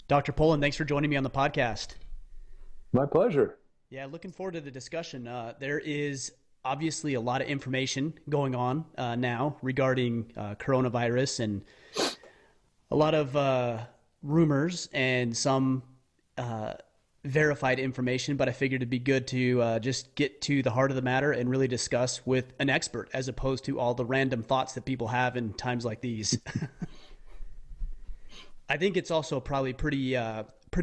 Dr. Poland, thanks for joining me on the podcast. My pleasure. Yeah, looking forward to the discussion. There is obviously a lot of information going on now regarding coronavirus and a lot of rumors and some uh, verified information, but I figured it'd be good to just get to the heart of the matter and really discuss with an expert as opposed to all the random thoughts that people have in times like these. I think it's also probably pretty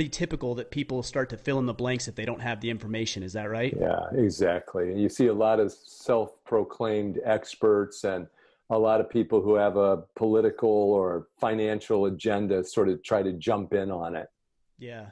typical that people start to fill in the blanks if they don't have the information. Is that right? Yeah, exactly. And you see a lot of self-proclaimed experts and a lot of people who have a political or financial agenda sort of try to jump in on it. Yeah.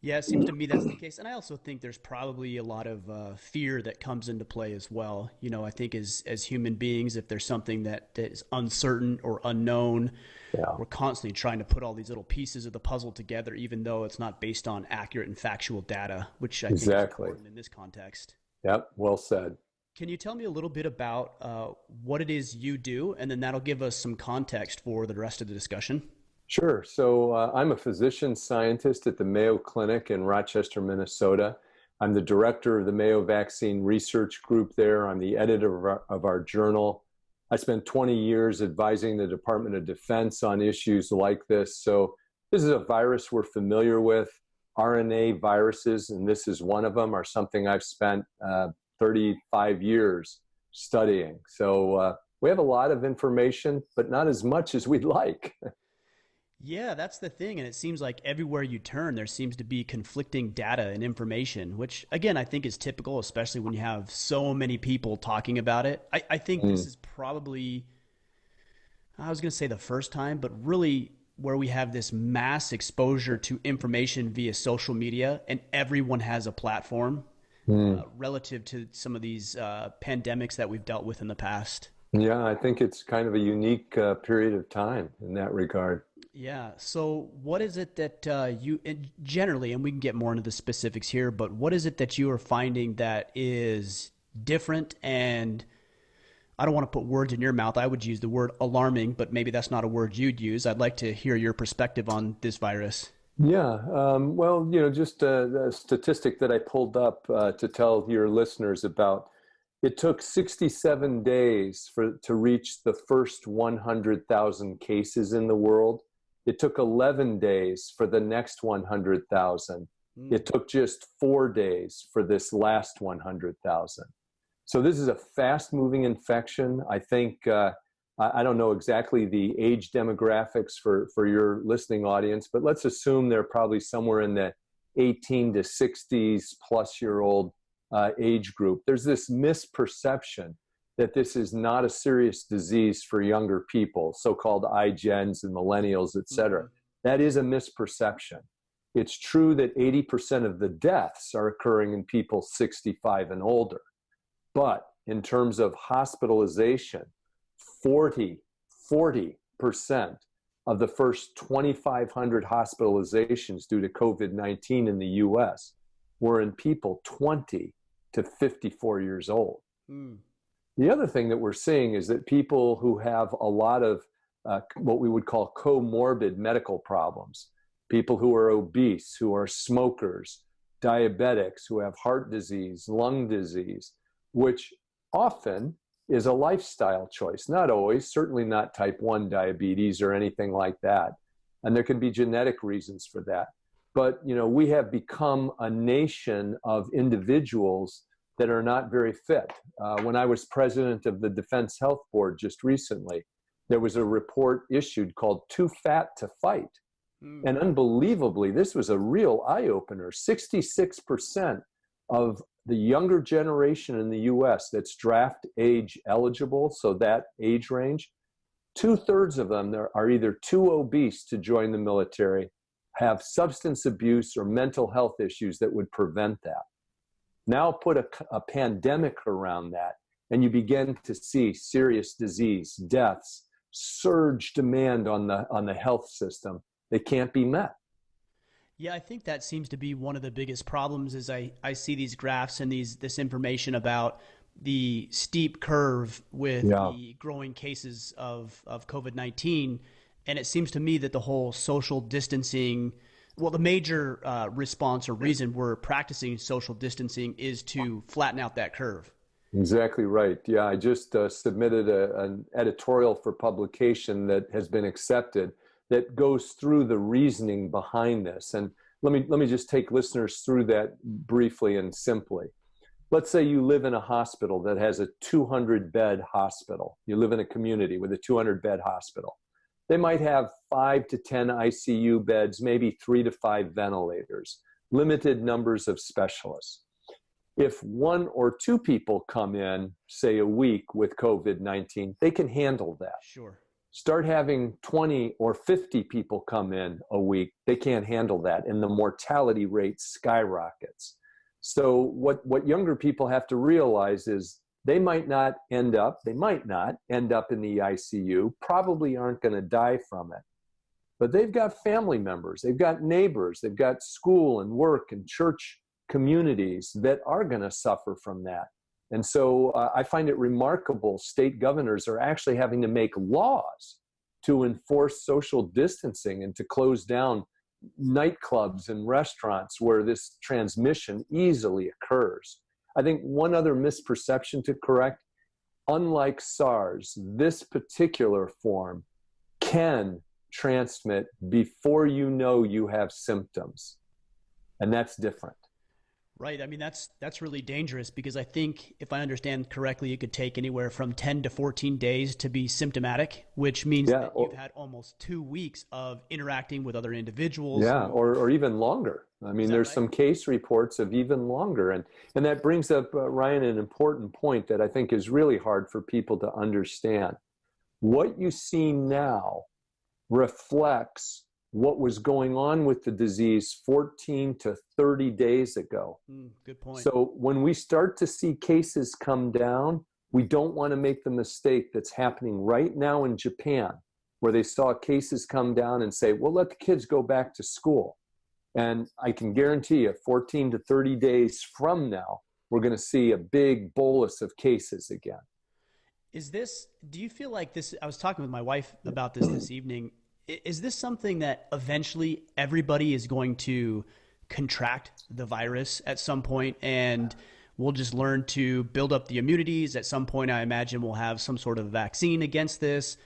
Yeah, it seems to me that's the case. And I also think there's probably a lot of fear that comes into play as well. I think as human beings, if there's something that is uncertain or unknown, Yeah, we're constantly trying to put all these little pieces of the puzzle together, even though it's not based on accurate and factual data, which I think is exactly. important in this context. Yep, well said. Can you tell me a little bit about what it is you do, and then that'll give us some context for the rest of the discussion? Sure. So I'm a physician scientist at the Mayo Clinic in Rochester, Minnesota. I'm the director of the Mayo Vaccine Research Group there. I'm the editor of our journal. I spent 20 years advising the Department of Defense on issues like this. So this is a virus we're familiar with. RNA viruses, and this is one of them, are something I've spent 35 years studying. So we have a lot of information, but not as much as we'd like. Yeah, that's the thing. And it seems like everywhere you turn, there seems to be conflicting data and information, which, again, I think is typical, especially when you have so many people talking about it. I think this is probably, I was going to say the first time, but really where we have this mass exposure to information via social media and everyone has a platform relative to some of these pandemics that we've dealt with in the past. Yeah, I think it's kind of a unique period of time in that regard. Yeah. So, what is it that generally, and we can get more into the specifics here, but what is it that you are finding that is different? And I don't want to put words in your mouth. I would use the word alarming, but maybe that's not a word you'd use. I'd like to hear your perspective on this virus. Yeah, well, just a statistic that I pulled up to tell your listeners about. It took 67 days to reach the first 100,000 cases in the world. It took 11 days for the next 100,000. Mm. It took just 4 days for this last 100,000. So this is a fast-moving infection. I think, I don't know exactly the age demographics for your listening audience, but let's assume they're probably somewhere in the 18 to 60s plus year old age group. There's this misperception that this is not a serious disease for younger people, so-called iGens and millennials, et cetera. Mhm. That is a misperception. It's true that 80% of the deaths are occurring in people 65 and older. But in terms of hospitalization, 40% of the first 2,500 hospitalizations due to COVID-19 in the US were in people 20 to 54 years old. Mm. The other thing that we're seeing is that people who have a lot of what we would call comorbid medical problems, people who are obese, who are smokers, diabetics, who have heart disease, lung disease, which often is a lifestyle choice. Not always, certainly not type 1 diabetes or anything like that. And there can be genetic reasons for that. But we have become a nation of individuals that are not very fit. When I was president of the Defense Health Board just recently, there was a report issued called Too Fat to Fight. Mm. And unbelievably, this was a real eye-opener. 66% of the younger generation in the US that's draft age eligible, so that age range, two-thirds of them are either too obese to join the military, have substance abuse or mental health issues that would prevent that. Now put a pandemic around that, and you begin to see serious disease, deaths, surge demand on the health system that can't be met. Yeah, I think that seems to be one of the biggest problems is I see these graphs and this information about the steep curve with Yeah. the growing cases of COVID-19. And it seems to me that the whole social distancing Well, the major response or reason we're practicing social distancing is to flatten out that curve. Exactly right. Yeah, I just submitted an editorial for publication that has been accepted that goes through the reasoning behind this. And let me just take listeners through that briefly and simply. Let's say you live in a hospital that has a 200-bed hospital. You live in a community with a 200-bed hospital. They might have 5 to 10 ICU beds, maybe 3 to 5 ventilators, limited numbers of specialists. If 1 or 2 people come in, say a week with COVID-19, they can handle that. Sure. Start having 20 or 50 people come in a week, they can't handle that, and the mortality rate skyrockets. So what younger people have to realize is they might not end up in the ICU, probably aren't going to die from it. But they've got family members, they've got neighbors, they've got school and work and church communities that are going to suffer from that. And so I find it remarkable state governors are actually having to make laws to enforce social distancing and to close down nightclubs and restaurants where this transmission easily occurs. I think one other misperception to correct, unlike SARS, this particular form can transmit before you know you have symptoms. And that's different. Right. I mean, that's really dangerous because I think if I understand correctly, it could take anywhere from 10 to 14 days to be symptomatic, which means that you've had almost 2 weeks of interacting with other individuals. Yeah, or even longer. I mean, there's some case reports of even longer. And that brings up, Ryan, an important point that I think is really hard for people to understand. What you see now reflects what was going on with the disease 14 to 30 days ago. Good point. So when we start to see cases come down, we don't want to make the mistake that's happening right now in Japan, where they saw cases come down and say, well, let the kids go back to school. And I can guarantee you 14 to 30 days from now, we're going to see a big bolus of cases again. Do you feel like this, I was talking with my wife about this evening, is this something that eventually everybody is going to contract the virus at some point and we'll just learn to build up the immunities? At some point, I imagine we'll have some sort of vaccine against this.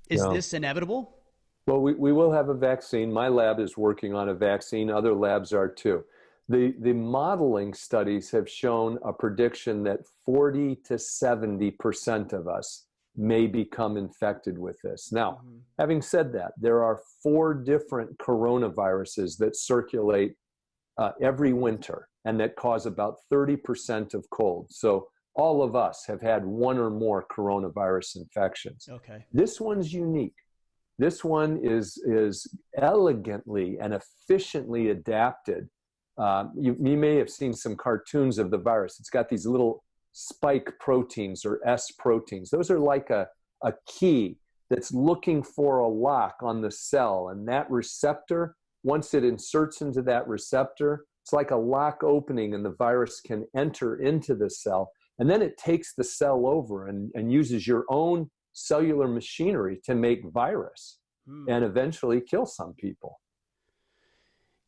Is this inevitable? Well, we will have a vaccine. My lab is working on a vaccine. Other labs are too. The modeling studies have shown a prediction that 40 to 70% of us may become infected with this. Now, having said that, there are 4 different coronaviruses that circulate every winter and that cause about 30% of colds. So all of us have had 1 or more coronavirus infections. Okay. This one's unique. This one is elegantly and efficiently adapted. You may have seen some cartoons of the virus. It's got these little spike proteins or S proteins. Those are like a key that's looking for a lock on the cell. And that receptor, once it inserts into that receptor, it's like a lock opening and the virus can enter into the cell. And then it takes the cell over and uses your own cellular machinery to make virus and eventually kill some people.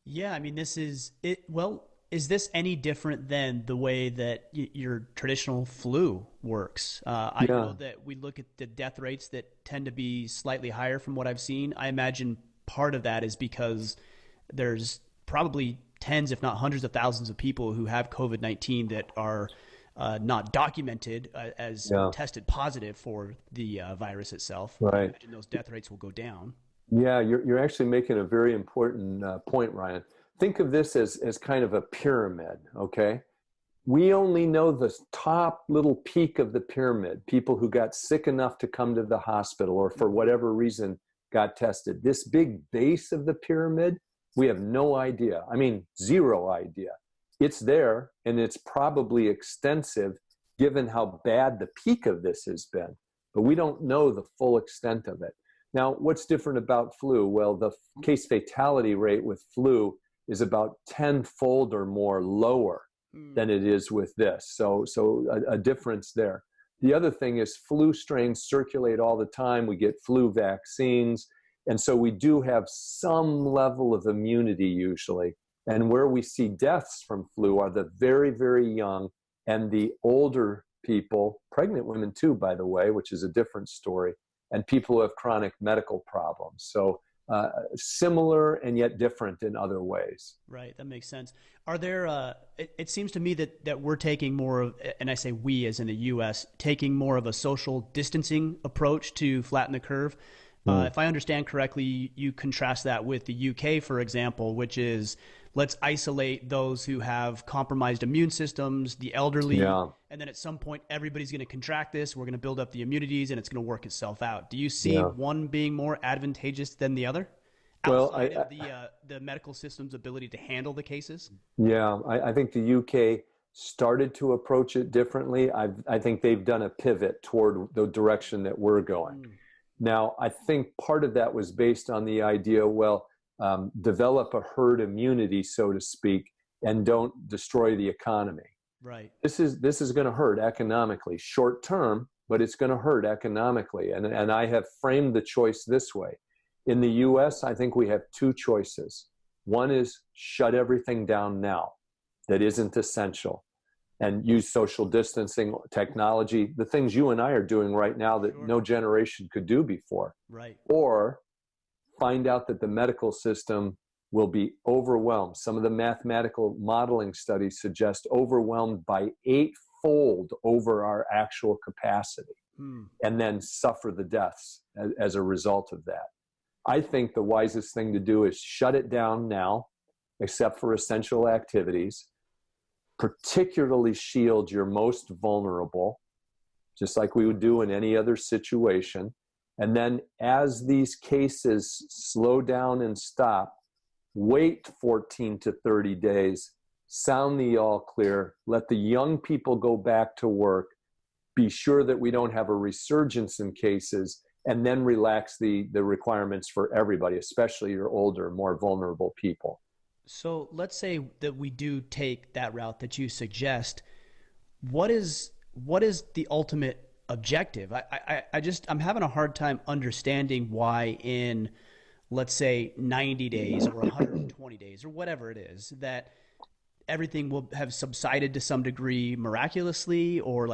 Yeah, I mean, this is it. Well, is this any different than the way that your traditional flu works? I know that we look at the death rates that tend to be slightly higher from what I've seen. I imagine part of that is because there's probably tens, if not hundreds of thousands of people who have COVID-19 that are not documented as tested positive for the virus itself. Right. I imagine those death rates will go down. Yeah, you're actually making a very important point, Ryan. Think of this as kind of a pyramid, okay? We only know the top little peak of the pyramid, people who got sick enough to come to the hospital or for whatever reason got tested. This big base of the pyramid, we have no idea. I mean, zero idea. It's there, and it's probably extensive given how bad the peak of this has been, but we don't know the full extent of it. Now, what's different about flu? Well, the case fatality rate with flu is about 10-fold or more lower than it is with this. So a difference there. The other thing is flu strains circulate all the time. We get flu vaccines. And so we do have some level of immunity usually. And where we see deaths from flu are the very, very young and the older people, pregnant women too, by the way, which is a different story, and people who have chronic medical problems. So similar and yet different in other ways. Right, that makes sense. Are there? It seems to me that we're taking more of, and I say we as in the U.S., taking more of a social distancing approach to flatten the curve. If I understand correctly, you contrast that with the UK, for example, which is let's isolate those who have compromised immune systems, the elderly, and then at some point everybody's going to contract this. We're going to build up the immunities, and it's going to work itself out. Do you see one being more advantageous than the other? Outside of the medical system's ability to handle the cases? Yeah, I think the UK started to approach it differently. I think they've done a pivot toward the direction that we're going. Now, I think part of that was based on the idea, develop a herd immunity, so to speak, and don't destroy the economy. Right. This is going to hurt economically, short term, but it's going to hurt economically. And I have framed the choice this way. In the US, I think we have two choices. One is shut everything down now that isn't essential and use social distancing, technology, the things you and I are doing right now that no generation could do before. Right. Or find out that the medical system will be overwhelmed. Some of the mathematical modeling studies suggest overwhelmed by 8-fold over our actual capacity, and then suffer the deaths as a result of that. I think the wisest thing to do is shut it down now, except for essential activities, particularly shield your most vulnerable, just like we would do in any other situation. And then as these cases slow down and stop, wait 14 to 30 days, sound the all clear, let the young people go back to work, be sure that we don't have a resurgence in cases, and then relax the requirements for everybody, especially your older, more vulnerable people. So let's say that we do take that route that you suggest. What is the ultimate objective? I'm having a hard time understanding why in, let's say, 90 days or 120 days or whatever it is, that everything will have subsided to some degree miraculously, or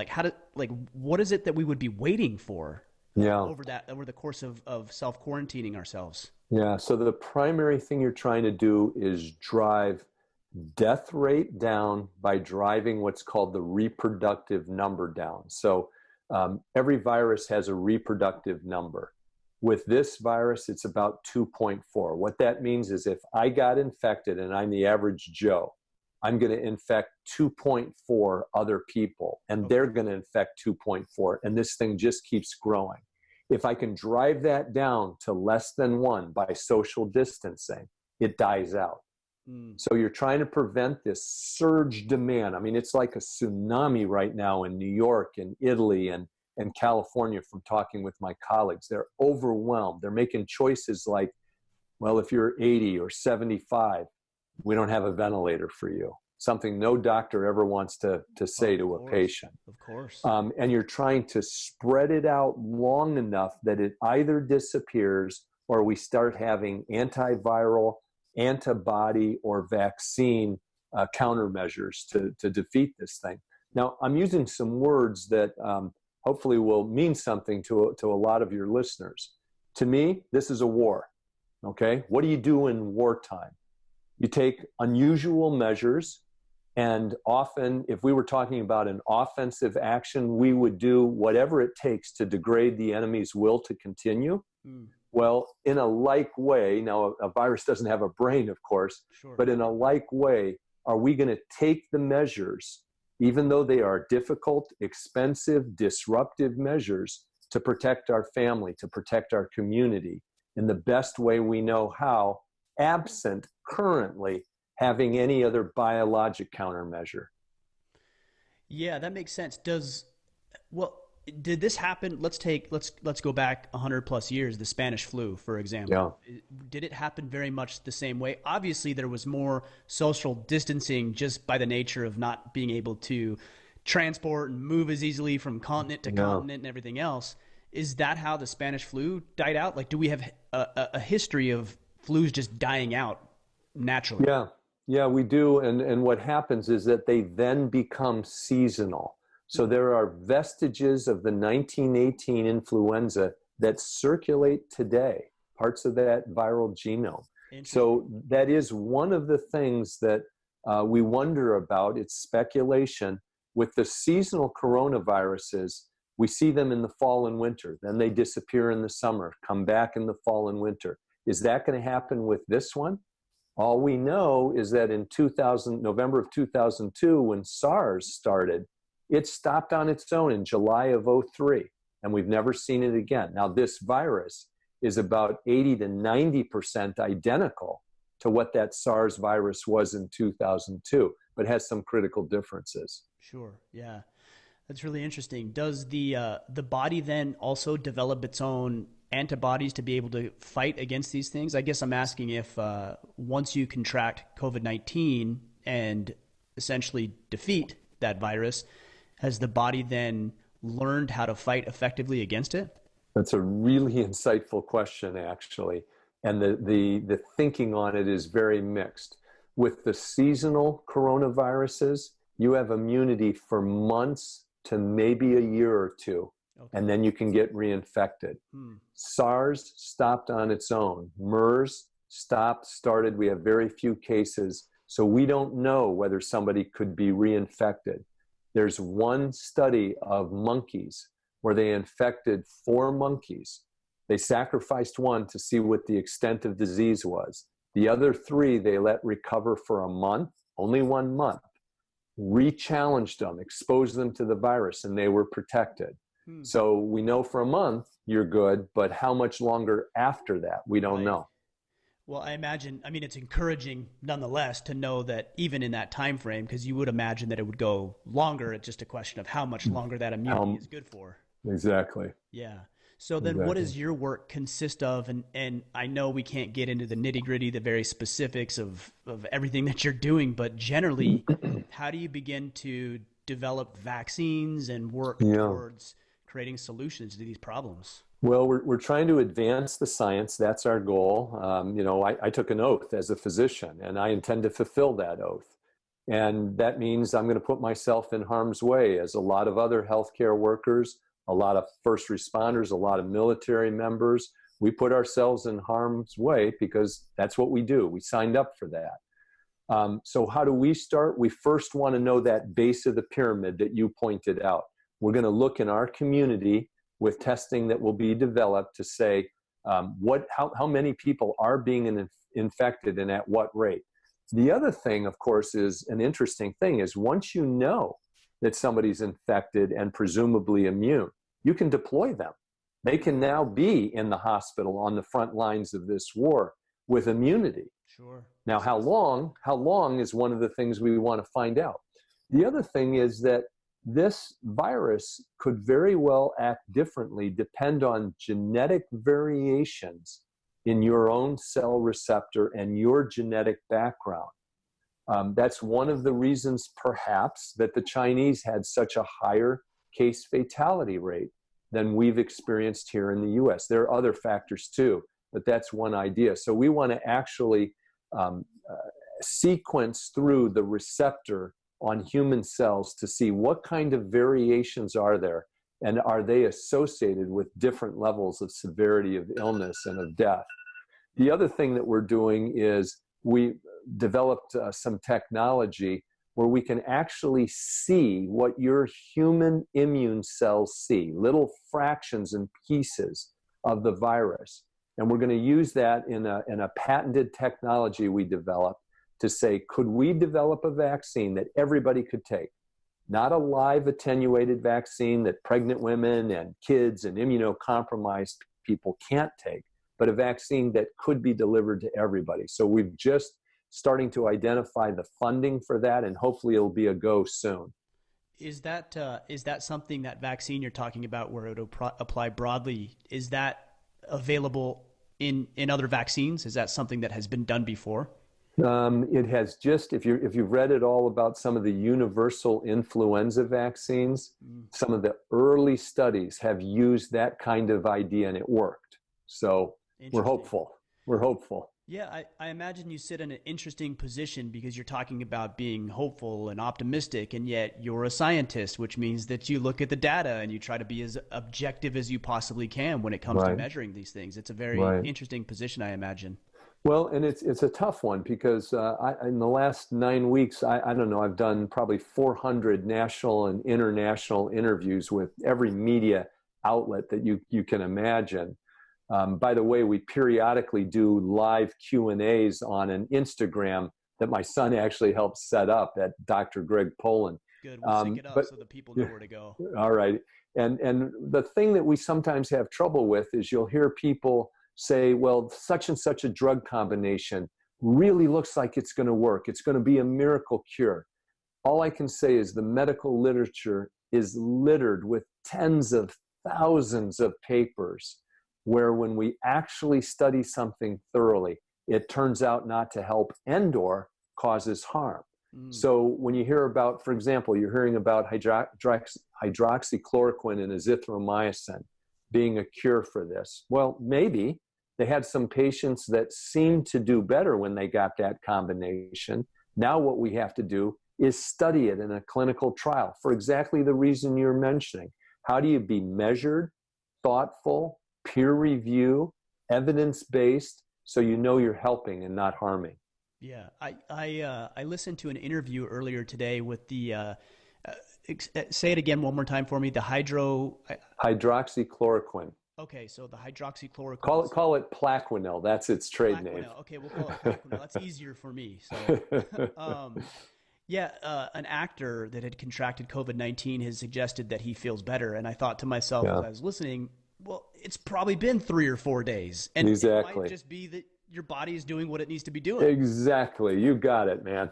what is it that we would be waiting for over the course of self-quarantining ourselves? Yeah, so the primary thing you're trying to do is drive death rate down by driving what's called the reproductive number down. So every virus has a reproductive number. With this virus, it's about 2.4. What that means is if I got infected and I'm the average Joe, I'm going to infect 2.4 other people, and they're going to infect 2.4, and this thing just keeps growing. If I can drive that down to less than 1 by social distancing, it dies out. So you're trying to prevent this surge demand. I mean, it's like a tsunami right now in New York and Italy and California from talking with my colleagues. They're overwhelmed. They're making choices like, well, if you're 80 or 75, we don't have a ventilator for you. Something no doctor ever wants to say to a patient. Of course. And you're trying to spread it out long enough that it either disappears or we start having antiviral, antibody, or vaccine countermeasures to defeat this thing. Now, I'm using some words that hopefully will mean something to a lot of your listeners. To me, this is a war, okay? What do you do in wartime? You take unusual measures, and often, if we were talking about an offensive action, we would do whatever it takes to degrade the enemy's will to continue. Well, in a like way, now a virus doesn't have a brain, of course, but in a like way, are we going to take the measures, even though they are difficult, expensive, disruptive measures, to protect our family, to protect our community in the best way we know how, absent currently having any other biologic countermeasure? Yeah, that makes sense. Did this happen? Let's go back 100 plus years, the Spanish flu, for example. Yeah. Did it happen very much the same way? Obviously, there was more social distancing just by the nature of not being able to transport and move as easily from continent to continent and everything else. Is that how the Spanish flu died out? Like, do we have a history of flus just dying out naturally? Yeah, yeah, we do. And what happens is that they then become seasonal. So there are vestiges of the 1918 influenza that circulate today, parts of that viral genome. Interesting. So that is one of the things that we wonder about. It's speculation. With the seasonal coronaviruses, we see them in the fall and winter. Then they disappear in the summer, come back in the fall and winter. Is that going to happen with this one? All we know is that in November of 2002, when SARS started, it stopped on its own in July of '03, and we've never seen it again. Now, this virus is about 80 to 90% identical to what that SARS virus was in 2002, but has some critical differences. Sure. Yeah. That's really interesting. Does the body then also develop its own antibodies to be able to fight against these things? I guess I'm asking if once you contract COVID-19 and essentially defeat that virus, has the body then learned how to fight effectively against it? That's a really insightful question, actually. And the thinking on it is very mixed. With the seasonal coronaviruses, you have immunity for months to maybe a year or two, Okay. and then you can get reinfected. SARS stopped on its own. MERS started. We have very few cases, so we don't know whether somebody could be reinfected. There's one study of monkeys where they infected 4 monkeys. They sacrificed one to see what the extent of disease was. The other 3 they let recover for a month, only 1 month, re-challenged them, exposed them to the virus, and they were protected. So we know for a month you're good, but how much longer after that, we don't know. Well, I imagine, I mean, it's encouraging nonetheless to know that even in that time frame, because you would imagine that it would go longer. It's just a question of how much longer that immunity is good for. Exactly. Yeah. So then what does your work consist of? And I know we can't get into the nitty gritty, the very specifics of everything that you're doing, but generally, how do you begin to develop vaccines and work towards creating solutions to these problems? Well, we're trying to advance the science. That's our goal. I took an oath as a physician, and I intend to fulfill that oath. And that means I'm going to put myself in harm's way, as a lot of other healthcare workers, a lot of first responders, a lot of military members. We put ourselves in harm's way because that's what we do. We signed up for that. So how do we start? We first want to know that base of the pyramid that you pointed out. We're going to look in our community with testing that will be developed to say how many people are being infected and at what rate. The other thing, of course, is an interesting thing is once you know that somebody's infected and presumably immune, you can deploy them. They can now be in the hospital on the front lines of this war with immunity. Sure. Now, how long is one of the things we want to find out. The other thing is that this virus could very well act differently, depend on genetic variations in your own cell receptor and your genetic background. That's one of the reasons, perhaps, that the Chinese had such a higher case fatality rate than we've experienced here in the US. There are other factors too, but that's one idea. So we want to actually sequence through the receptor on human cells to see what kind of variations are there, and are they associated with different levels of severity of illness and of death. The other thing that we're doing is we developed some technology where we can actually see what your human immune cells see, little fractions and pieces of the virus. And we're going to use that in a patented technology we developed to say, could we develop a vaccine that everybody could take? Not a live attenuated vaccine that pregnant women and kids and immunocompromised people can't take, but a vaccine that could be delivered to everybody. So we've just starting to identify the funding for that, and hopefully it'll be a go soon. Is that something, that vaccine you're talking about where it'll apply broadly, is that available in other vaccines? Is that something that has been done before? It has just, if you've read at all about some of the universal influenza vaccines, Mm, some of the early studies have used that kind of idea and it worked. So we're interesting. hopeful. We're hopeful. Yeah, I imagine you sit in an interesting position because you're talking about being hopeful and optimistic, and yet you're a scientist, which means that you look at the data and you try to be as objective as you possibly can when it comes to Right. measuring these things. It's a very Right. interesting position, I imagine. Well, and it's a tough one because in the last 9 weeks, I don't know, I've done probably 400 national and international interviews with every media outlet that you can imagine. By the way, we periodically do live Q&As on an Instagram that my son actually helped set up at Dr. Greg Poland. Good. We'll sync it up But so the people know where to go. all right, and the thing that we sometimes have trouble with is you'll hear people say, well, such and such a drug combination really looks like it's going to work. It's going to be a miracle cure. All I can say is the medical literature is littered with tens of thousands of papers where when we actually study something thoroughly, it turns out not to help and or causes harm. Mm, So when you hear about, for example, you're hearing about hydroxychloroquine and azithromycin being a cure for this. Well, maybe they had some patients that seemed to do better when they got that combination. Now what we have to do is study it in a clinical trial for exactly the reason you're mentioning. How do you be measured, thoughtful, peer review, evidence-based, so you know you're helping and not harming? yeah, I listened to an interview earlier today with the say it again one more time for me. The hydro. Hydroxychloroquine. Okay, so the hydroxychloroquine. Call it Plaquenil. That's its trade name. Plaquenil. Okay, we'll call it Plaquenil. That's easier for me. So, yeah, an actor that had contracted COVID-19 has suggested that he feels better, and I thought to myself as Yeah, I was listening, well, it's probably been 3 or 4 days, and it might exactly. just be that your body is doing what it needs to be doing. Exactly. You got it, man.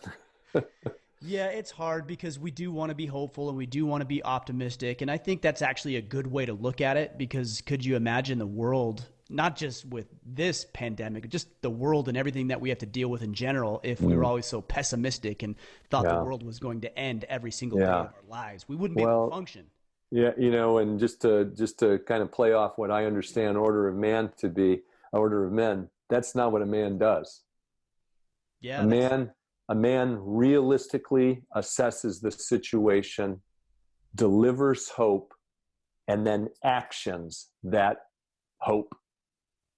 Yeah, it's hard because we do want to be hopeful and we do want to be optimistic. And I think that's actually a good way to look at it because could you imagine the world, not just with this pandemic, just the world and everything that we have to deal with in general, if we were Mm, always so pessimistic and thought the yeah. world was going to end every single day of Yeah. our lives? We wouldn't be able to Well, function. yeah, and just to kind of play off what I understand order of man to be, order of men, that's not what a man does. A Yeah, that's man, a man realistically assesses the situation, delivers hope, and then actions that hope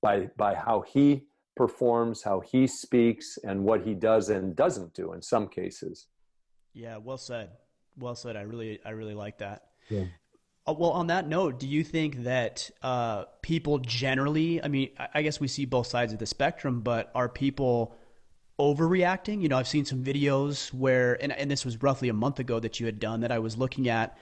by how he performs, how he speaks, and what he does and doesn't do in some cases. yeah, well said. Well said. I really like that. Yeah. Well, on that note, do you think that people generally, I mean, I guess we see both sides of the spectrum, but are people overreacting? You know, I've seen some videos where, and this was roughly a month ago that you had done that I was looking at,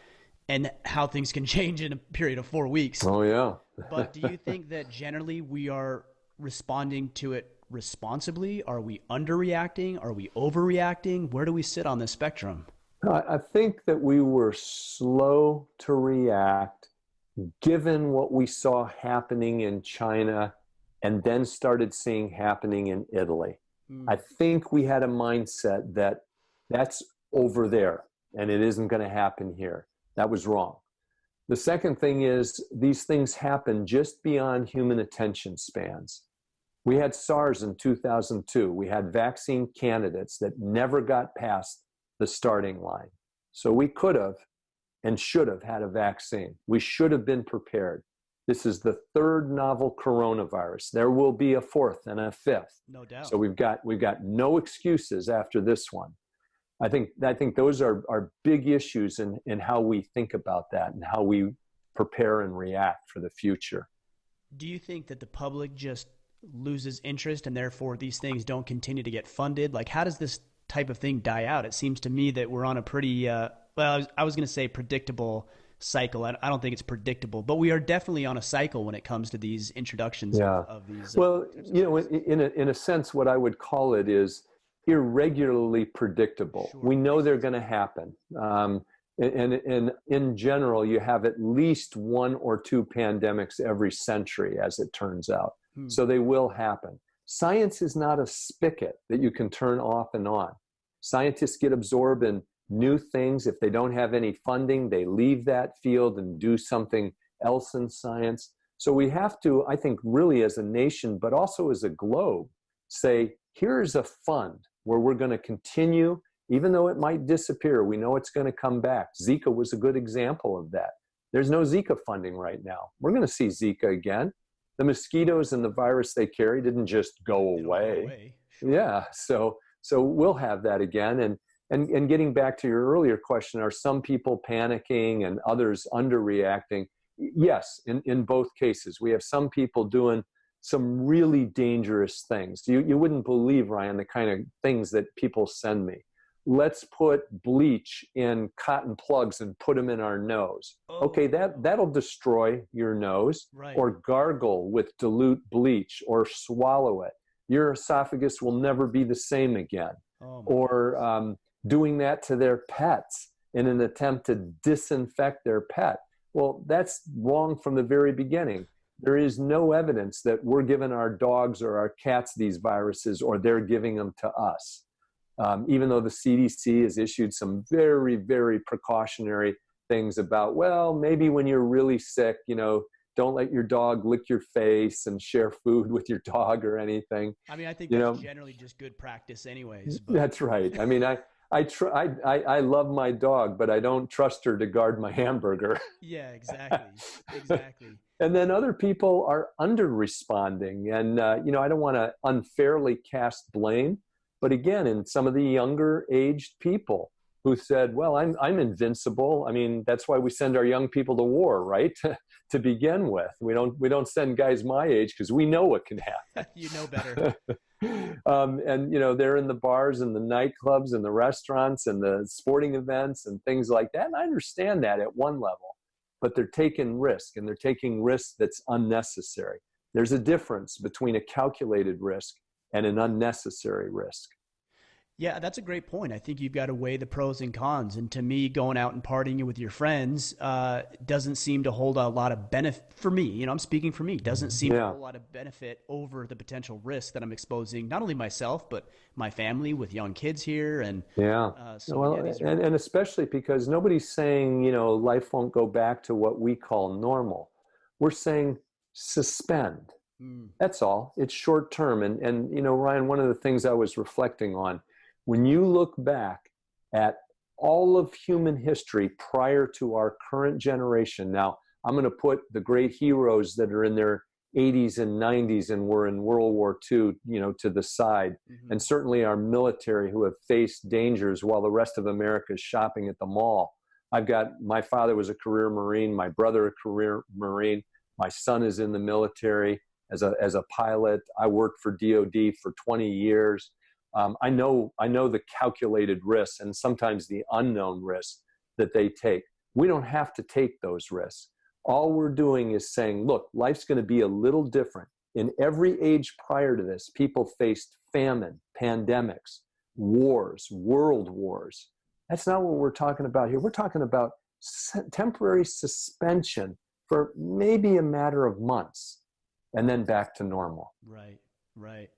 and how things can change in a period of 4 weeks. Oh yeah. But do you think that generally we are responding to it responsibly? Are we underreacting? Are we overreacting? Where do we sit on this spectrum? I think that we were slow to react given what we saw happening in China and then started seeing happening in Italy. I Mm, think we had a mindset that that's over there and it isn't going to happen here. That was wrong. The second thing is these things happen just beyond human attention spans. We had SARS in 2002. We had vaccine candidates that never got past the starting line. So we could have and should have had a vaccine. We should have been prepared. This is the third novel coronavirus. There will be a fourth and a fifth. no doubt. So we've got no excuses after this one. I think those are big issues in how we think about that and how we prepare and react for the future. Do you think that the public just loses interest and therefore these things don't continue to get funded? Like, how does this type of thing die out? It seems to me that we're on a pretty, well, I was going to say predictable cycle. I don't think it's predictable, but we are definitely on a cycle when it comes to these introductions Yeah. of these Well, types of viruses. in a sense, what I would call it is irregularly predictable. Sure. We know Makes they're sense. going to happen. And in general, you have at least one or two pandemics every century, as it turns out. Hmm. So they will happen. Science is not a spigot that you can turn off and on. Scientists get absorbed in new things. If they don't have any funding, they leave that field and do something else in science. So we have to, I think, really as a nation, but also as a globe, say, here's a fund where we're going to continue, even though it might disappear. We know it's going to come back. Zika was a good example of that. There's no Zika funding right now. We're going to see Zika again. The mosquitoes and the virus they carry didn't just go away. Sure. Yeah, so we'll have that again. And getting back to your earlier question, are some people panicking and others underreacting? Yes, in both cases. We have some people doing some really dangerous things. You wouldn't believe, Ryan, the kind of things that people send me. Let's put bleach in cotton plugs and put them in our nose. Oh. Okay, that'll destroy your nose. Right. Or gargle with dilute bleach or swallow it. Your esophagus will never be the same again. Oh, or doing that to their pets in an attempt to disinfect their pet. Well, that's wrong from the very beginning. There is no evidence that we're giving our dogs or our cats these viruses or they're giving them to us. Even though the CDC has issued some very, very precautionary things about, well, maybe when you're really sick, don't let your dog lick your face and share food with your dog or anything. I mean, I think that's generally just good practice anyways. But. That's right. I mean, I love my dog, but I don't trust her to guard my hamburger. Yeah, exactly. And then other people are under-responding. And, I don't want to unfairly cast blame. But again, in some of the younger aged people who said, well, I'm invincible. I mean, that's why we send our young people to war, right? To begin with. We don't send guys my age because we know what can happen. You know better. And they're in the bars and the nightclubs and the restaurants and the sporting events and things like that. And I understand that at one level, but they're taking risk, and they're taking risk that's unnecessary. There's a difference between a calculated risk and an unnecessary risk. Yeah, that's a great point. I think you've got to weigh the pros and cons. And to me, going out and partying with your friends doesn't seem to hold a lot of benefit for me. I'm speaking for me. Doesn't seem to hold a lot of benefit over the potential risk that I'm exposing not only myself, but my family with young kids here. And and especially because nobody's saying, life won't go back to what we call normal. We're saying suspend. That's all. It's short term. And Ryan, one of the things I was reflecting on, when you look back at all of human history prior to our current generation, now I'm going to put the great heroes that are in their 80s and 90s and were in World War II, to the side, and certainly our military who have faced dangers while the rest of America is shopping at the mall. My father was a career Marine, my brother a career Marine, my son is in the military as a pilot. I worked for DOD for 20 years. I know the calculated risks and sometimes the unknown risks that they take. We don't have to take those risks. All we're doing is saying, look, life's going to be a little different. In every age prior to this, people faced famine, pandemics, wars, world wars. That's not what we're talking about here. We're talking about temporary suspension for maybe a matter of months and then back to normal. Right.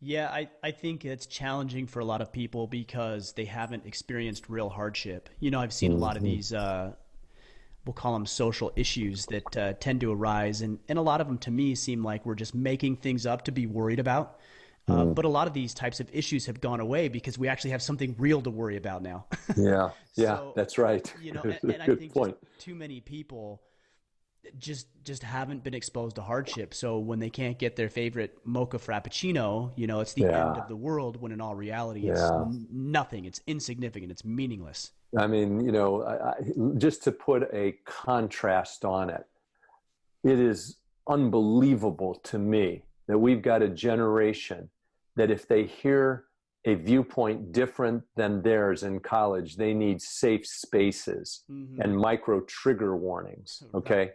Yeah, I think it's challenging for a lot of people because they haven't experienced real hardship. I've seen a lot of these, we'll call them social issues that tend to arise. And a lot of them to me seem like we're just making things up to be worried about. But a lot of these types of issues have gone away because we actually have something real to worry about now. Yeah, that's right. And I think too many people just haven't been exposed to hardship. So when they can't get their favorite mocha frappuccino, it's the end of the world, when in all reality it's nothing. It's insignificant. It's meaningless. I mean, just to put a contrast on it, it is unbelievable to me that we've got a generation that if they hear a viewpoint different than theirs in college, they need safe spaces and micro trigger warnings. Okay. Right.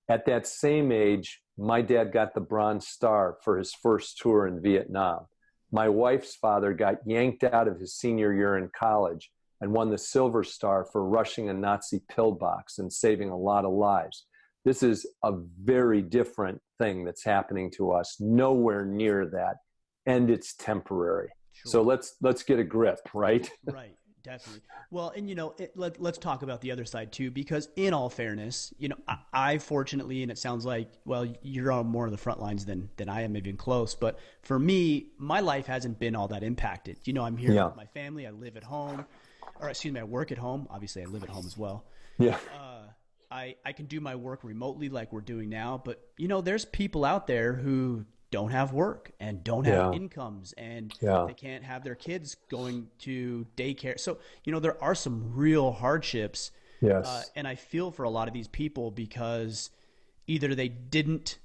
At that same age, my dad got the Bronze Star for his first tour in Vietnam. My wife's father got yanked out of his senior year in college and won the Silver Star for rushing a Nazi pillbox and saving a lot of lives. This is a very different thing that's happening to us, nowhere near that and it's temporary. So Sure. let's get a grip, right? Right. Definitely. Well, and let's talk about the other side too, because in all fairness, I fortunately, and it sounds like, well, you're on more of the front lines than I am, maybe even close. But for me, my life hasn't been all that impacted. I'm here Yeah. with my family. I live at home, or excuse me, I work at home. Obviously, I live at home as well. Yeah. I can do my work remotely like we're doing now, but there's people out there who don't have work and don't have Yeah. incomes, and Yeah. they can't have their kids going to daycare. So, there are some real hardships. Yes. And I feel for a lot of these people because either they didn't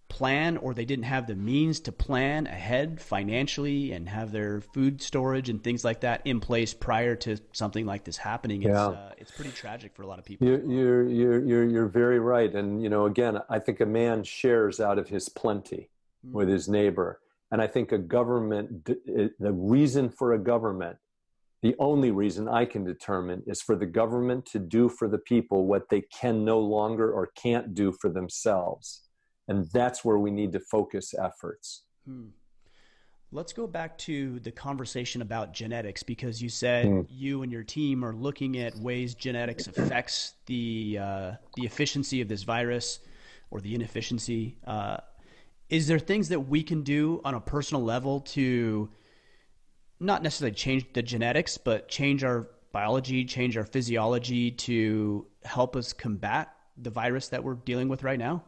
plan or they didn't have the means to plan ahead financially and have their food storage and things like that in place prior to something like this happening. Yeah. It's pretty tragic for a lot of people as You're, well. you're very right. And, again, I think a man shares out of his plenty with Mm, his neighbor. And I think the reason for a government, the only reason I can determine, is for the government to do for the people what they can no longer or can't do for themselves. And that's where we need to focus efforts. hmm. Let's go back to the conversation about genetics, because you said Hmm. you and your team are looking at ways genetics affects the efficiency of this virus or the inefficiency. Is there things that we can do on a personal level to not necessarily change the genetics, but change our biology, change our physiology to help us combat the virus that we're dealing with right now?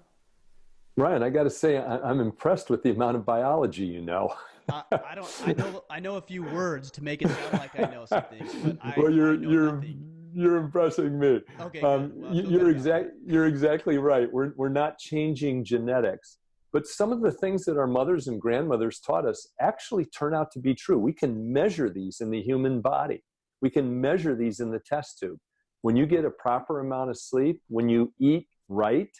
Ryan, I got to say, I'm impressed with the amount of biology you know. I don't. I know a few words to make it sound like I know some things, but I Well, I know nothing. you're impressing me. Okay, good. Well, I feel better about that. You're exactly right. We're not changing genetics, but some of the things that our mothers and grandmothers taught us actually turn out to be true. We can measure these in the human body. We can measure these in the test tube. When you get a proper amount of sleep, when you eat right,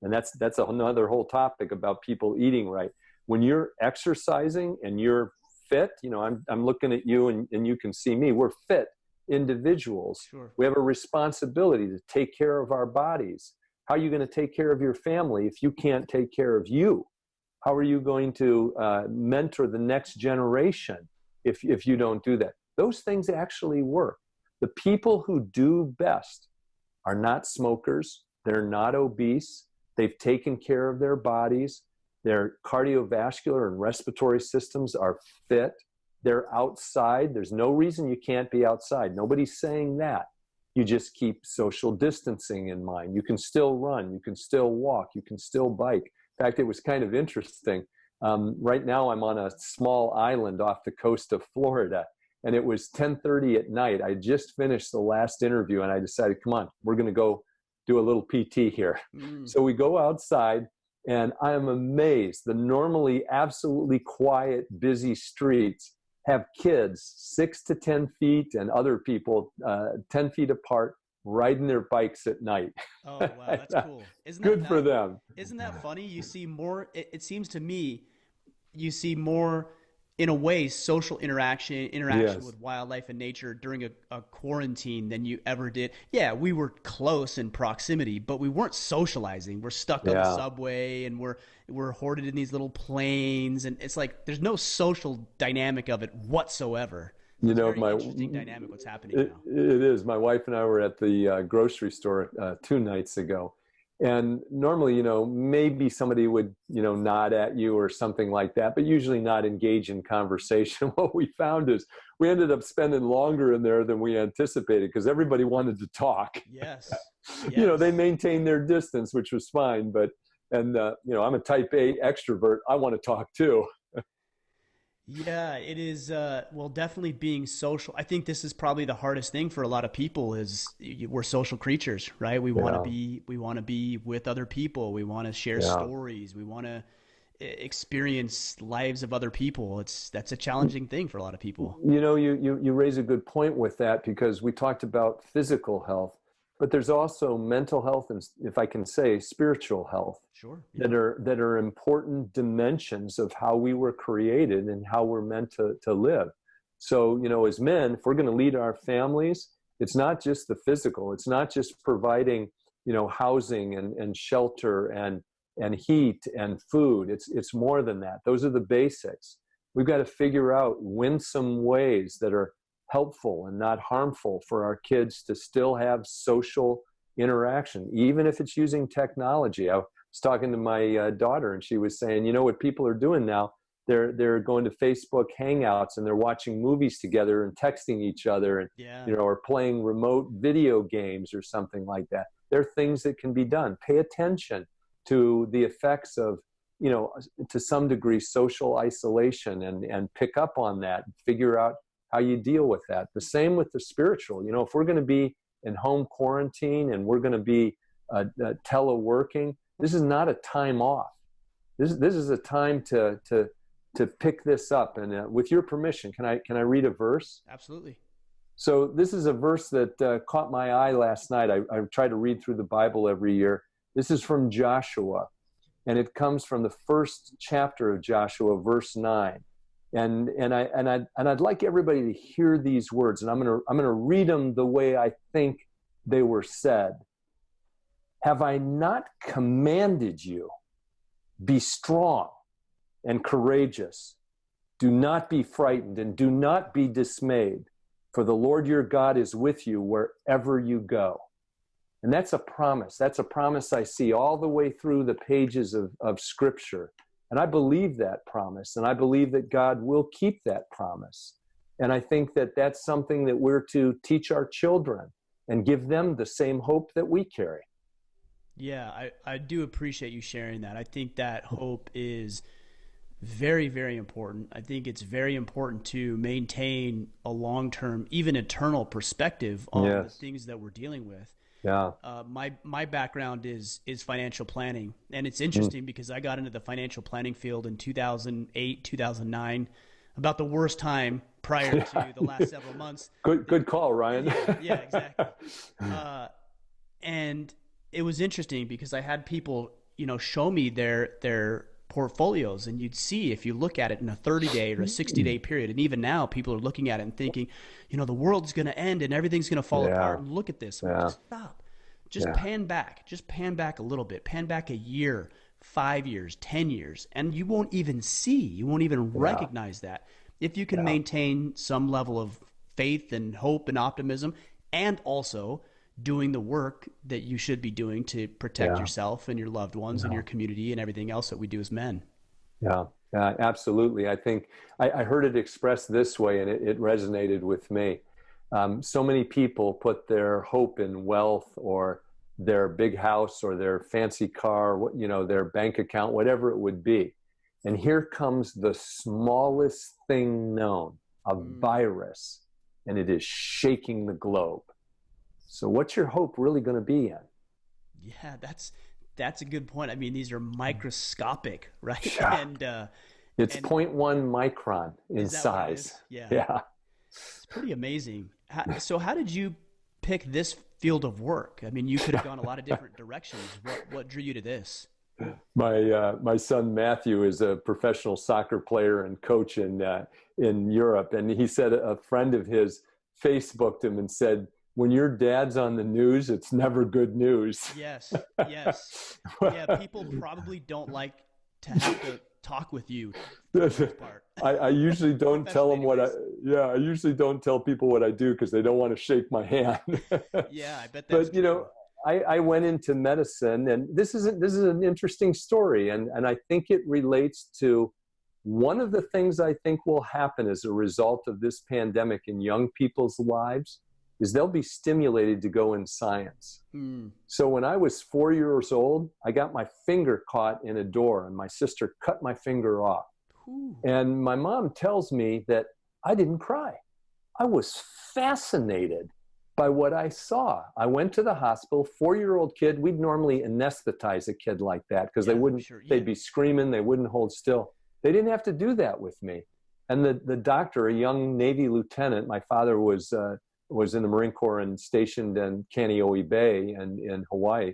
and that's another whole topic about people eating right. When you're exercising and you're fit, I'm looking at you and you can see me. We're fit individuals. Sure. We have a responsibility to take care of our bodies. How are you going to take care of your family if you can't take care of you? How are you going to mentor the next generation if you don't do that? Those things actually work. The people who do best are not smokers. They're not obese. They've taken care of their bodies. Their cardiovascular and respiratory systems are fit. They're outside. There's no reason you can't be outside. Nobody's saying that. You just keep social distancing in mind. You can still run. You can still walk. You can still bike. In fact, it was kind of interesting. Right now, I'm on a small island off the coast of Florida, and it was 10:30 at night. I just finished the last interview, and I decided, come on, we're going to go do a little PT here. Mm. So we go outside, and I am amazed. The normally absolutely quiet, busy streets have kids 6 to 10 feet and other people 10 feet apart riding their bikes at night. Oh, wow, that's cool. Isn't that Good for them. isn't that funny? You see more. It seems to me you see more, in a way, social interaction Yes. with wildlife and nature during a quarantine than you ever did. Yeah, we were close in proximity, but we weren't socializing. We're stuck on the Yeah. subway, and we're hoarded in these little planes, and it's like there's no social dynamic of it whatsoever. So You it's know, very interesting dynamic what's happening now. it is. My wife and I were at the grocery store 2 nights ago. And normally, maybe somebody would, nod at you or something like that, but usually not engage in conversation. What we found is we ended up spending longer in there than we anticipated because everybody wanted to talk. Yes. They Yes. maintained their distance, which was fine. And I'm a type A extrovert. I want to talk too. Yeah, it is. Well, definitely being social. I think this is probably the hardest thing for a lot of people is we're social creatures, right? Yeah. We want to be with other people. We want to share Yeah. stories. We want to experience lives of other people. That's a challenging thing for a lot of people. You raise a good point with that because we talked about physical health, but there's also mental health and, if I can say, spiritual health Sure. that Yeah. are important dimensions of how we were created and how we're meant to live. So, as men, if we're going to lead our families, it's not just the physical. It's not just providing, housing and shelter and heat and food. It's more than that. Those are the basics. We've got to figure out winsome ways that are helpful and not harmful for our kids to still have social interaction, even if it's using technology. I was talking to my daughter, and she was saying, you know what people are doing now? They're going to Facebook Hangouts, and they're watching movies together and texting each other, and Yeah. or playing remote video games or something like that. There are things that can be done. Pay attention to the effects of, to some degree, social isolation, and pick up on that and figure out how you deal with that. The same with the spiritual. If we're going to be in home quarantine and we're going to be teleworking, this is not a time off. This is a time to pick this up. And with your permission, can I read a verse? Absolutely. So this is a verse that caught my eye last night. I try to read through the Bible every year. This is from Joshua, and it comes from the first chapter of Joshua, verse 9. And I'd like everybody to hear these words, and I'm gonna read them the way I think they were said. Have I not commanded you? Be strong and courageous. Do not be frightened and do not be dismayed, for the Lord your God is with you wherever you go. And that's a promise. That's a promise I see all the way through the pages of Scripture. And I believe that promise, and I believe that God will keep that promise. And I think that that's something that we're to teach our children and give them the same hope that we carry. Yeah, I do appreciate you sharing that. I think that hope is very, very important. I think it's very important to maintain a long-term, even eternal perspective on the things that we're dealing with. Yeah. My background is financial planning, and it's interesting because I got into the financial planning field in 2008, 2009, about the worst time prior to the last several months. Good call, Ryan. Yeah, exactly. And it was interesting because I had people, show me their portfolios, and you'd see, if you look at it in a 30-day or a 60-day period, and even now people are looking at it and thinking, the world's going to end and everything's going to fall apart. And look at this. Just stop. Just pan back. Just pan back a little bit. Pan back a year, 5 years, 10 years, and you won't even recognize that. If you can maintain some level of faith and hope and optimism, and also doing the work that you should be doing to protect yourself and your loved ones and your community and everything else that we do as men. Yeah, absolutely. I think I heard it expressed this way, and it resonated with me. So many people put their hope in wealth or their big house or their fancy car, their bank account, whatever it would be. And here comes the smallest thing known, a virus, and it is shaking the globe. So what's your hope really going to be in? Yeah, that's a good point. I mean, these are microscopic, right? Yeah. And it's 0.1 micron in size. Yeah. It's pretty amazing. So how did you pick this field of work? I mean, you could have gone a lot of different directions. What drew you to this? My son Matthew is a professional soccer player and coach in Europe, and he said a friend of his Facebooked him and said, when your dad's on the news, it's never good news. Yes. Yeah, people probably don't like to have to talk with you for the most part. I usually don't tell them I usually don't tell people what I do because they don't want to shake my hand. Yeah, I bet that's true. I went into medicine, and this is an interesting story, and I think it relates to one of the things I think will happen as a result of this pandemic in young people's lives is they'll be stimulated to go in science. So when I was 4 years old, I got my finger caught in a door, and my sister cut my finger off. Ooh. And my mom tells me that I didn't cry. I was fascinated by what I saw. I went to the hospital, 4-year-old kid. We'd normally anesthetize a kid like that because they'd be screaming, they wouldn't hold still. They didn't have to do that with me. And the doctor, a young Navy lieutenant, my father was in the Marine Corps and stationed in Kaneohe Bay and in Hawaii.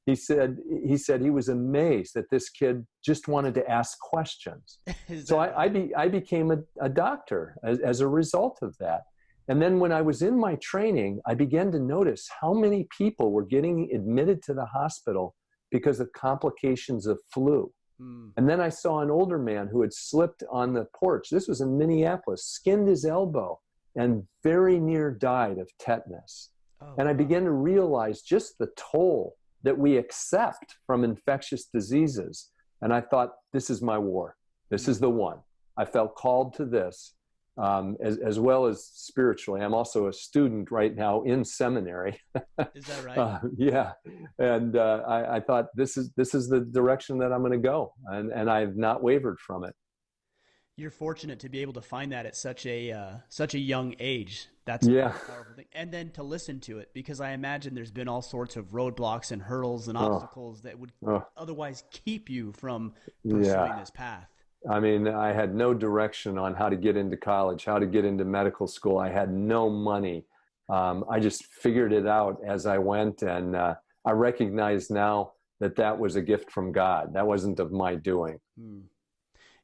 He said he was amazed that this kid just wanted to ask questions. So I became a doctor as a result of that. And then when I was in my training, I began to notice how many people were getting admitted to the hospital because of complications of flu. Mm. And then I saw an older man who had slipped on the porch. This was in Minneapolis, skinned his elbow and very near died of tetanus. Oh, And I wow. began to realize just the toll that we accept from infectious diseases. And I thought, this is my war. This is Mm. the one. I felt called to this, as well as spiritually. I'm also a student right now in seminary. Is that right? Yeah, and I thought this is the direction that I'm going to go, and I've not wavered from it. You're fortunate to be able to find that at such a young age. That's a Yeah. very powerful thing. And then to listen to it, because I imagine there's been all sorts of roadblocks and hurdles and Oh, obstacles that would oh, otherwise keep you from pursuing yeah. this path. I mean, I had no direction on how to get into college, how to get into medical school. I had no money. I just figured it out as I went, and I recognize now that that was a gift from God. That wasn't of my doing. Hmm.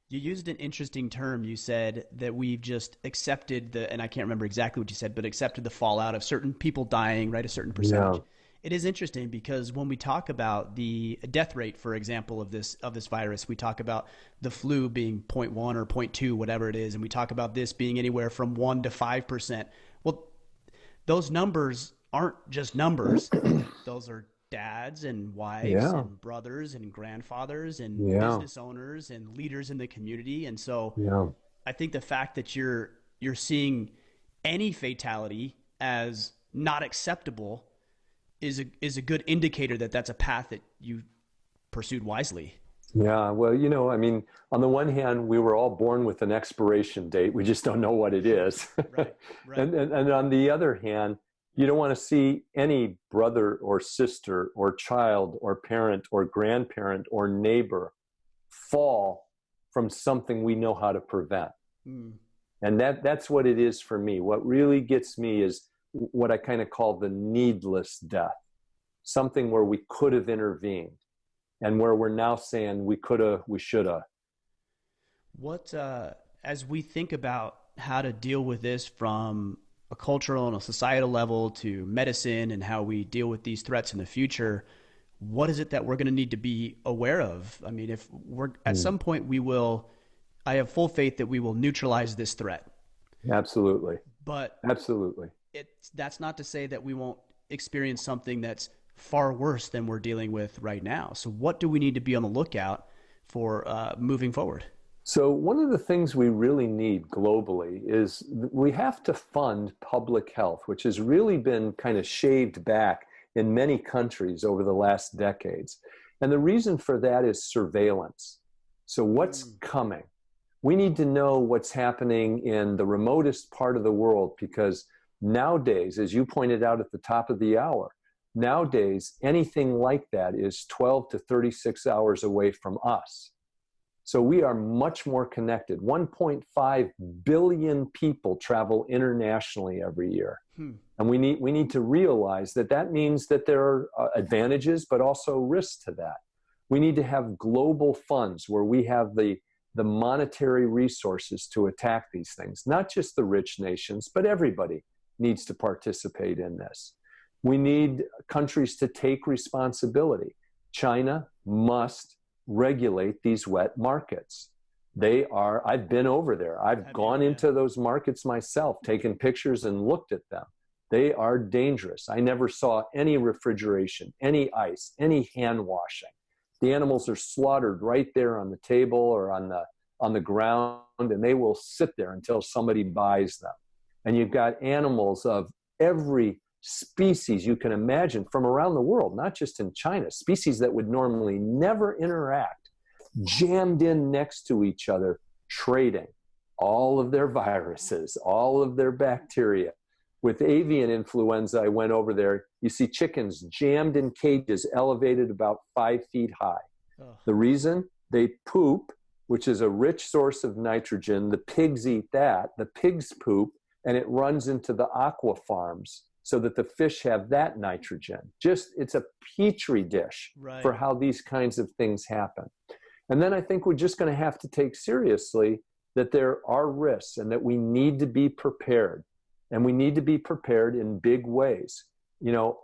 You used an interesting term. You said that we've just accepted and I can't remember exactly what you said, but accepted the fallout of certain people dying, right? A certain Yeah. percentage. It is interesting because when we talk about the death rate, for example, of this virus, we talk about the flu being zero point 0.1 or zero point 0.2, whatever it is, and we talk about this being anywhere from 1 to 5%. Well, those numbers aren't just numbers. Those are dads and wives Yeah. and brothers and grandfathers and Yeah. business owners and leaders in the community. And so Yeah. I think the fact that you're seeing any fatality as not acceptable is a good indicator that that's a path that you pursued wisely. Yeah, well, I mean, on the one hand, we were all born with an expiration date. We just don't know what it is. Right, right. And on the other hand, you don't want to see any brother or sister or child or parent or grandparent or neighbor fall from something we know how to prevent. Mm, And that's what it is for me. What really gets me is what I kind of call the needless death, something where we could have intervened and where we're now saying we coulda, we shoulda. what as we think about how to deal with this from a cultural and a societal level to medicine and how we deal with these threats in the future, what is it that we're going to need to be aware of? I mean, if we're at Mm, some point we will, I have full faith that we will neutralize this threat, absolutely. but Absolutely. that's not to say that we won't experience something that's far worse than we're dealing with right now. So what do we need to be on the lookout for moving forward? So, one of the things we really need globally is we have to fund public health, which has really been kind of shaved back in many countries over the last decades. And the reason for that is surveillance. So, what's Mm, coming? We need to know what's happening in the remotest part of the world because nowadays, as you pointed out at the top of the hour, nowadays anything like that is 12 to 36 hours away from us. So we are much more connected. 1.5 billion people travel internationally every year. hmm. And we need to realize that that means that there are advantages, but also risks to that. We need to have global funds where we have the monetary resources to attack these things. Not just the rich nations, but everybody needs to participate in this. We need countries to take responsibility. China must regulate these wet markets. I've been over there. I've Have you? gone Yeah. into those markets myself, taken pictures and looked at them. They are dangerous. I never saw any refrigeration, any ice, any hand washing. The animals are slaughtered right there on the table or on the ground, and they will sit there until somebody buys them. And you've got animals of every species you can imagine from around the world, not just in China, species that would normally never interact, jammed in next to each other, trading all of their viruses, all of their bacteria. With avian influenza, I went over there. You see chickens jammed in cages, elevated about 5 feet high. Oh, The reason? They poop, which is a rich source of nitrogen. The pigs eat that. The pigs poop, and it runs into the aqua farms so that the fish have that nitrogen. It's a petri dish for right. how these kinds of things happen. And then I think we're just going to have to take seriously that there are risks and that we need to be prepared. And we need to be prepared in big ways.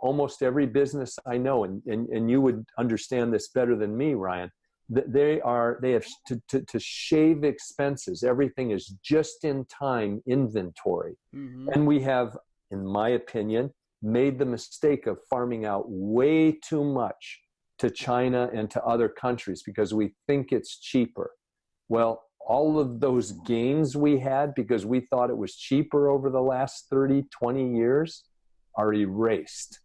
Almost every business I know, and you would understand this better than me, Ryan, They have to shave expenses. Everything is just in time inventory. Mm-hmm. And we have, in my opinion, made the mistake of farming out way too much to China and to other countries because we think it's cheaper. Well, all of those gains we had because we thought it was cheaper over the last 30, 20 years are erased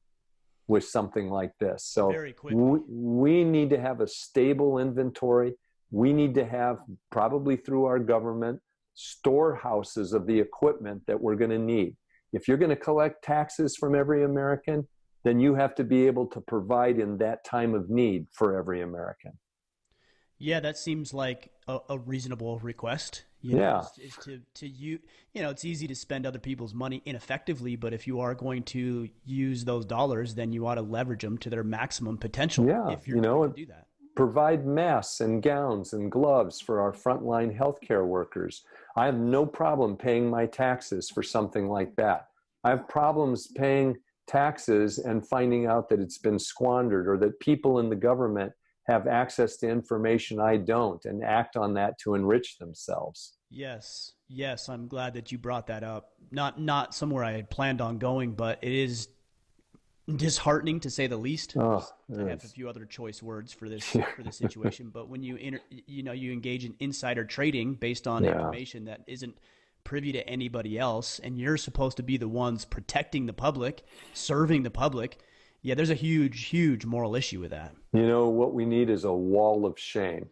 with something like this. So very quickly. We need to have a stable inventory. We need to have, probably through our government, storehouses of the equipment that we're going to need. If you're going to collect taxes from every American, then you have to be able to provide in that time of need for every American. Yeah, that seems like a reasonable request. Yeah. Is to you know, it's easy to spend other people's money ineffectively, but if you are going to use those dollars, then you ought to leverage them to their maximum potential. Yeah, if you're going to do that. Provide masks and gowns and gloves for our frontline healthcare workers. I have no problem paying my taxes for something like that. I have problems paying taxes and finding out that it's been squandered or that people in the government have access to information I don't and act on that to enrich themselves. Yes. Yes, I'm glad that you brought that up. Not somewhere I had planned on going, but it is disheartening to say the least. Oh, I have a few other choice words for this situation, but when you you engage in insider trading based on information that isn't privy to anybody else, and you're supposed to be the ones protecting the public, serving the public. Yeah, there's a huge moral issue with that. You know, what we need is a wall of shame.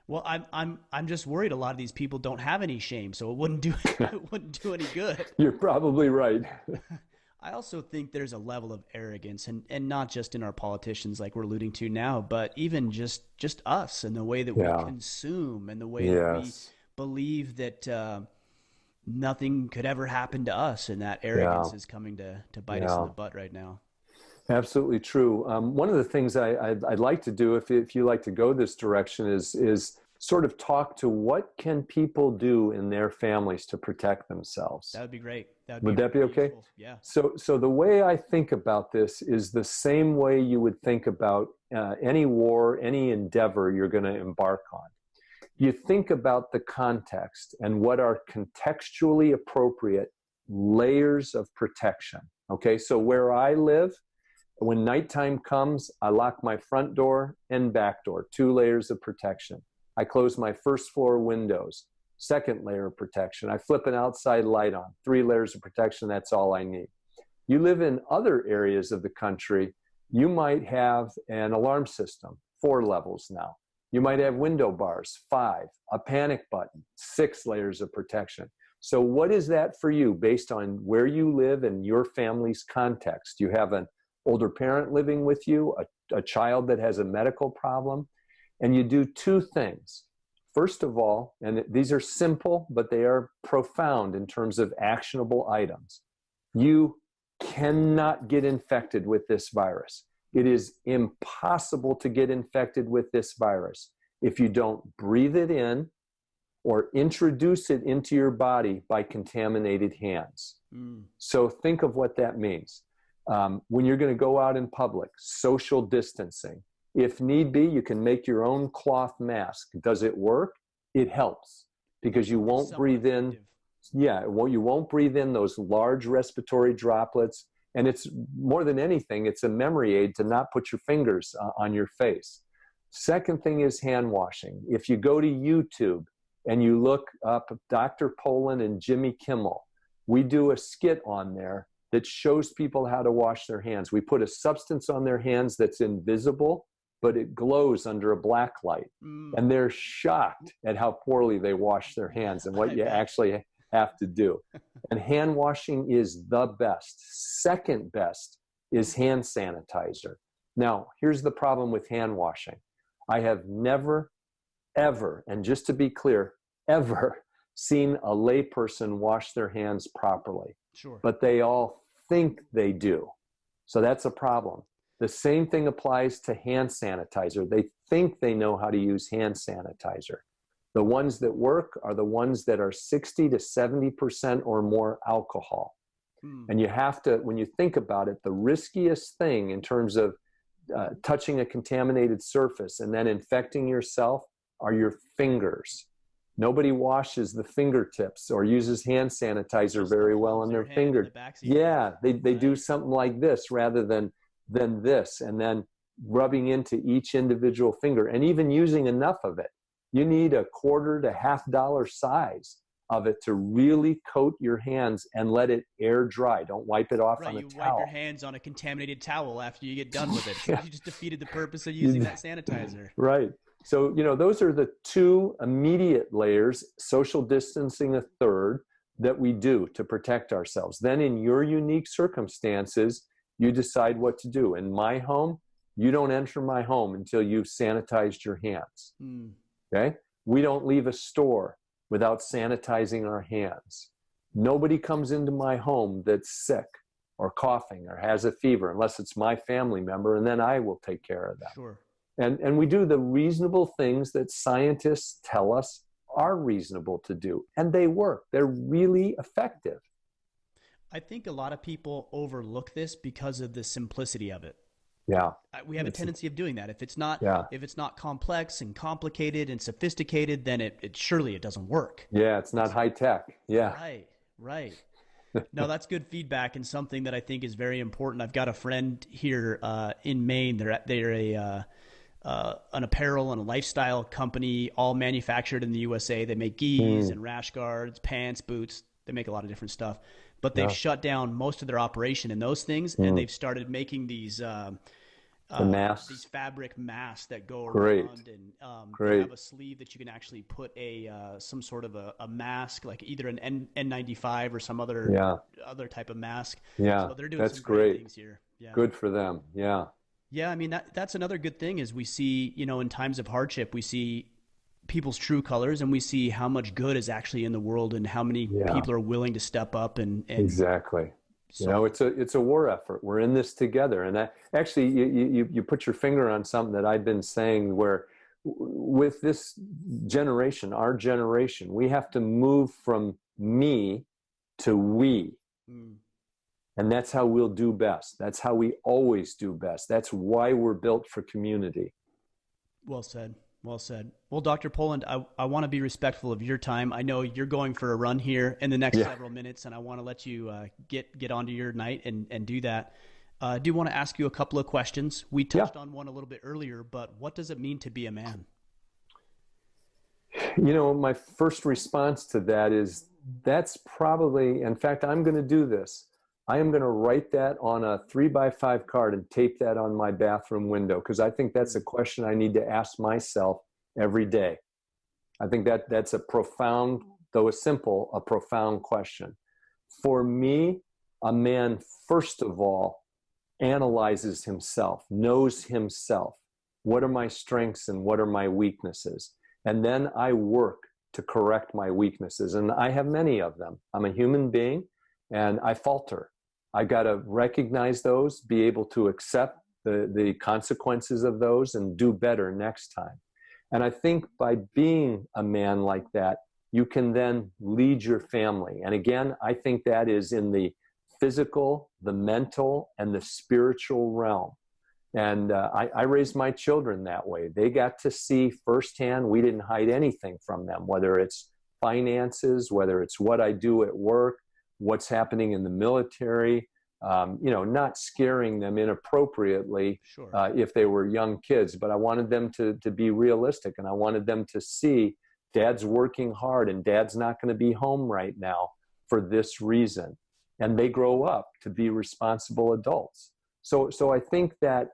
Well, I'm just worried a lot of these people don't have any shame, so it wouldn't do any good. You're probably right. I also think there's a level of arrogance, and not just in our politicians like we're alluding to now, but even just us and the way that we consume and the way that we believe that nothing could ever happen to us, and that arrogance is coming to bite us in the butt right now. Absolutely true. One of the things I'd like to do, if you like to go this direction, is sort of talk to what can people do in their families to protect themselves. That would be great. Would that be okay? Useful. Yeah. So the way I think about this is the same way you would think about any war, any endeavor you're going to embark on. You think about the context and what are contextually appropriate layers of protection. Okay, so where I live, when nighttime comes, I lock my front door and back door, 2 layers of protection. I close my first floor windows, second layer of protection. I flip an outside light on, 3 layers of protection, that's all I need. You live in other areas of the country, you might have an alarm system, 4 levels now. You might have window bars, 5, a panic button, 6 layers of protection. So what is that for you based on where you live and your family's context? You have an older parent living with you, a child that has a medical problem, and you do 2 things. First of all, and these are simple, but they are profound in terms of actionable items. You cannot get infected with this virus. It is impossible to get infected with this virus if you don't breathe it in or introduce it into your body by contaminated hands. So think of what that means. When you're going to go out in public, social distancing. If need be, you can make your own cloth mask. Does it work? It helps because you won't breathe in. You won't breathe in those large respiratory droplets. And it's more than anything, it's a memory aid to not put your fingers on your face. Second thing is hand washing. If you go to YouTube and you look up Dr. Polin and Jimmy Kimmel, we do a skit on there that shows people how to wash their hands. We put a substance on their hands that's invisible, but it glows under a black light. And they're shocked at how poorly they wash their hands and what you actually have to do. And hand washing is the best. Second best is hand sanitizer. Now, here's the problem with hand washing. I have never, ever, and just to be clear, ever seen a layperson wash their hands properly. Sure. But they all think they do. So that's a problem. The same thing applies to hand sanitizer. They think they know how to use hand sanitizer. The ones that work are the ones that are 60 to 70% or more alcohol. And you have to, when you think about it, the riskiest thing in terms of touching a contaminated surface and then infecting yourself are your fingers. Nobody washes the fingertips or uses hand sanitizer very well on their fingers. Yeah, they do something like this rather than this, and then rubbing into each individual finger and even using enough of it. You need a quarter to $50 size of it to really coat your hands and let it air dry. Don't wipe it off on a towel. You wipe your hands on a contaminated towel after you get done with it. So you just defeated the purpose of using that sanitizer. Right. So, those are the two immediate layers, social distancing a third, that we do to protect ourselves. Then in your unique circumstances, you decide what to do. In my home, you don't enter my home until you've sanitized your hands. Okay? We don't leave a store without sanitizing our hands. Nobody comes into my home that's sick or coughing or has a fever unless it's my family member, and then I will take care of that. Sure. And we do the reasonable things that scientists tell us are reasonable to do. And they work. They're really effective. I think a lot of people overlook this because of the simplicity of it. Yeah. We have a tendency of doing that. If it's not complex and complicated and sophisticated, then it surely it doesn't work. Yeah, it's not high tech. Yeah. Right. No, that's good feedback and something that I think is very important. I've got a friend here in Maine. They're an apparel and a lifestyle company, all manufactured in the USA. They make gis and rash guards, pants, boots. They make a lot of different stuff. But they've shut down most of their operation in those things, and they've started making these masks, these fabric masks that go around, and they have a sleeve that you can actually put some sort of a mask, like either an N95 or some other type of mask. Yeah, so they're doing some great things here. Yeah. Good for them. Yeah. Yeah, I mean that's another good thing is we see, in times of hardship, we see people's true colors, and we see how much good is actually in the world and how many people are willing to step up and exactly. So, it's a war effort. We're in this together. And actually you put your finger on something that I've been saying, where with this generation, our generation, we have to move from me to we. And that's how we'll do best. That's how we always do best. That's why we're built for community. Well said. Well said. Well, Dr. Poland, I want to be respectful of your time. I know you're going for a run here in the next several minutes, and I want to let you get onto your night and do that. I do want to ask you a couple of questions. We touched on one a little bit earlier, but what does it mean to be a man? My first response to that is that's probably, in fact, I'm going to do this. I am going to write that on a 3x5 card and tape that on my bathroom window, because I think that's a question I need to ask myself every day. I think that's a profound, though simple, a profound question. For me, a man, first of all, analyzes himself, knows himself. What are my strengths and what are my weaknesses? And then I work to correct my weaknesses. And I have many of them. I'm a human being and I falter. I got to recognize those, be able to accept the consequences of those and do better next time. And I think by being a man like that, you can then lead your family. And again, I think that is in the physical, the mental, and the spiritual realm. And I raised my children that way. They got to see firsthand, we didn't hide anything from them, whether it's finances, whether it's what I do at work, what's happening in the military, not scaring them inappropriately if they were young kids. But I wanted them to be realistic, and I wanted them to see Dad's working hard and Dad's not going to be home right now for this reason. And they grow up to be responsible adults. So I think that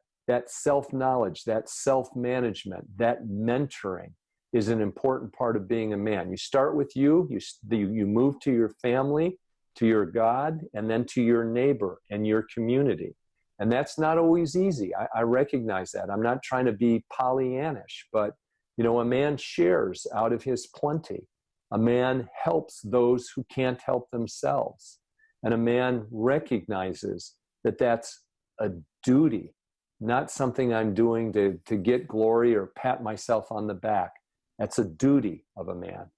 self-knowledge, that self-management, that mentoring is an important part of being a man. You start with you move to your family, to your God, and then to your neighbor and your community. And that's not always easy. I recognize that. I'm not trying to be Pollyannish, but a man shares out of his plenty. A man helps those who can't help themselves. And a man recognizes that that's a duty, not something I'm doing to get glory or pat myself on the back. That's a duty of a man.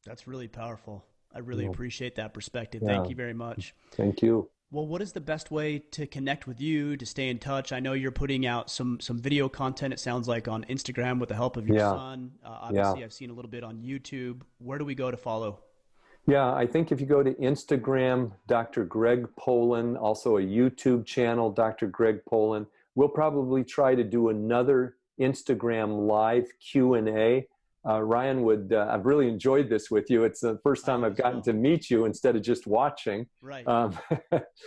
That's really powerful. I really appreciate that perspective. Thank you very much. Thank you. Well, what is the best way to connect with you, to stay in touch? I know you're putting out some video content, it sounds like, on Instagram with the help of your Yeah, son. yeah. Obviously, I've seen a little bit on YouTube. Where do we go to follow? Yeah, I think if you go to Instagram, Dr. Greg Polin, also a YouTube channel, Dr. Greg Polin, we'll probably try to do another Instagram live Q&A. Ryan I've really enjoyed this with you. It's the first I time have I've as gotten well. to meet you instead of just watching. Right. Um,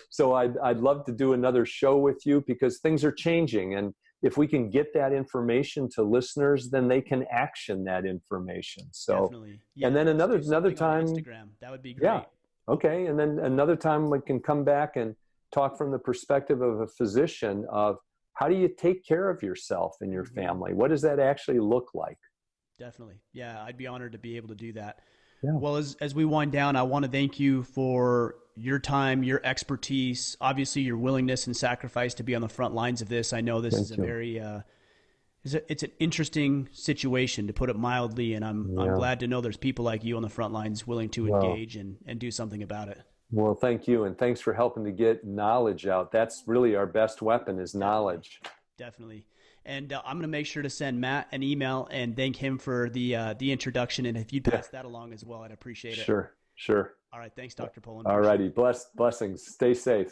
so I'd love to do another show with you because things are changing. And if we can get that information to listeners, then they can action that information. So, Definitely. and Yeah, then let's do another something on time, Instagram. That would be yeah. great. Oh, Okay. And then another time we can come back and talk from the perspective of a physician of how do you take care of yourself and your hmm family? What does that actually look like? definitely. Yeah, I'd be honored to be able to do that. Yeah. Well, as we wind down, I want to thank you for your time, your expertise, obviously your willingness and sacrifice to be on the front lines of this. I know this is Thank a you. very it's an interesting situation, to put it mildly, and I'm Yeah. glad to know there's people like you on the front lines willing to Well, engage and do something about it. well, thank you. And thanks for helping to get knowledge out. That's really our best weapon is Definitely, knowledge. definitely. And I'm going to make sure to send Matt an email and thank him for the introduction. And if you'd Yeah. pass that along as well, I'd appreciate it. Sure. Sure. All right, thanks, Dr. Poland. All Appreciate righty. it. Blessings. Stay safe.